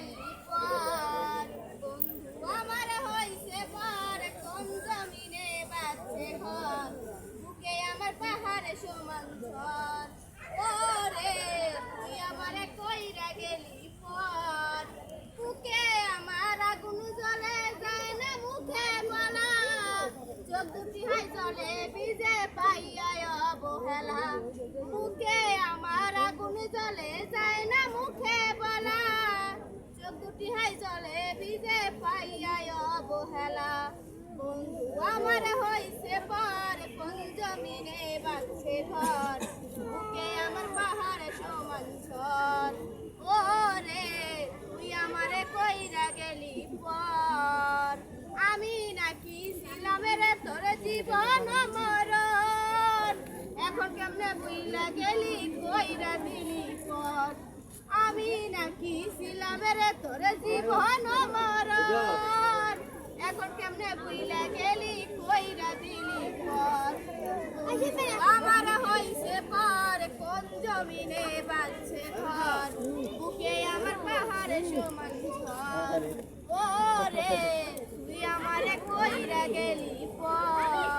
গেলি পর বন্ধু আমার হইছে পর কোন জমিনে বাজছে ঘর বুকে আমার পাহাড়ে সমান ঝড় ওরে তুই আমারে কইরা গেলি পর বুকে আমার আগুন জ্বলে যায় না মুখে বলা চোখ দুটি হয় জলে ভিজে পাইয়া অবহেলা বুকে আমার আগুন জ্বলে যায় না মুখে বলা চোখ দুটি হয় জলে ভিজে পাইয়া অবহেলা বন্ধু আমার হইছে পর কোন জমিনে বাজছে ঘর বুকে আমার পাহাড়ে সমান ঝড় ওরে তুই আমারে কইরা গেলি পর আমি নাকি ছিলাম রে তোর জীবন মরণ এখন কেমনে বুইলা গেলি কইরা দিলি পর আমি নাকি ছিলাম রে তোর জীবন মরণ এখন কেমনে বুইলা গেলি কইরা দিলি পর আমার হইছে পর কোন জমিনে বাজছে ঘর বুকে আমার পাহাড়ে সমান ঝড় ওরে তুই আমারে কইরা গেলি পর